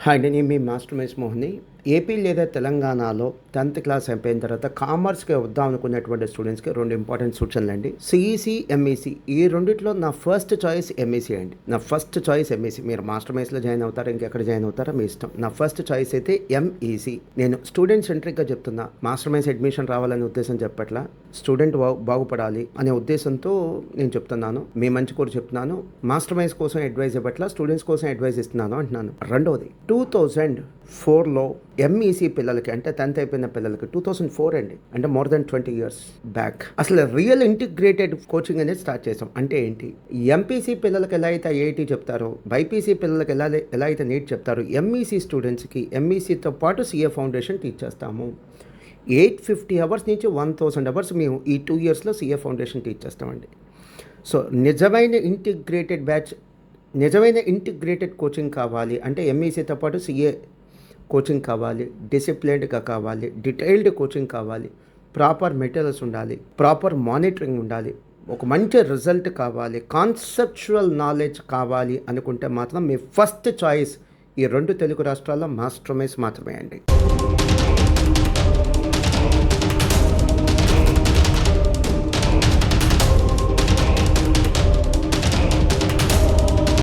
Hi అండి, నేను మీ master mice మోహన్ని. AP లేదా తెలంగాణలో 10th క్లాస్ అయిపోయిన తర్వాత కామర్స్కి వద్దాం అనుకునేటువంటి స్టూడెంట్స్కి 2 ఇంపార్టెంట్ సూచనలు అండి. సిఈసి, ఎంఈసి ఈ రెండిట్లో నా ఫస్ట్ చాయిస్ ఎంఈసి అండి. నా ఫస్ట్ చాయిస్ ఎంఈసి. మీరు మాస్టర్ మైస్లో జాయిన్ అవుతారా, ఇంకెక్కడ జాయిన్ అవుతారా మీ ఇష్టం. నా ఫస్ట్ చాయిస్ అయితే ఎంఈసి. నేను స్టూడెంట్ సెంట్రిక్గా చెప్తున్నా. మాస్టర్ మైస్ అడ్మిషన్ రావాలనే ఉద్దేశం చెప్పట్లా, స్టూడెంట్ బాగుపడాలి అనే ఉద్దేశంతో నేను చెప్తున్నాను. మీ మంచి కోరు చెప్తున్నాను. మాస్టర్ మైస్ కోసం అడ్వైజ్ ఇవ్వట్లా, స్టూడెంట్స్ కోసం అడ్వైజ్ ఇస్తున్నాను అంటున్నాను. రెండవది, 2004లో ఎంఈసి పిల్లలకి, అంటే 10th అయిపోయిన పిల్లలకి, 2004 అండి, అంటే మోర్ దెన్ 20 years బ్యాక్ అసలు రియల్ ఇంటిగ్రేటెడ్ కోచింగ్ అనేది స్టార్ట్ చేసాం. అంటే ఏంటి, ఎంపీసీ పిల్లలకి ఎలా అయితే ఐఐటి చెప్తారో, బైపీసీ పిల్లలకి ఎలా అయితే నీట్ చెప్తారో, ఎంఈసి స్టూడెంట్స్కి ఎంఈసితో పాటు సిఏ ఫౌండేషన్ టీచ్ చేస్తాము. 850 hours నుంచి 1000 hours మేము ఈ 2 yearsలో సిఏ ఫౌండేషన్ టీచ్ చేస్తామండి. సో నిజమైన ఇంటిగ్రేటెడ్ కోచింగ్ కావాలి అంటే ఎంఈసీతో పాటు సిఏ కోచింగ్ కావాలి, డిసిప్లిన్డ్గా కావాలి, డీటెయిల్డ్ కోచింగ్ కావాలి, ప్రాపర్ మెటీరియల్స్ ఉండాలి, ప్రాపర్ మానిటరింగ్ ఉండాలి, ఒక మంచి రిజల్ట్ కావాలి, కాన్సెప్చువల్ నాలెడ్జ్ కావాలి అనుకుంటే మాత్రం మీ ఫస్ట్ చాయిస్ ఈ 2 తెలుగు రాష్ట్రాల్లో మాస్టర్ మైస్ మాత్రమే అండి.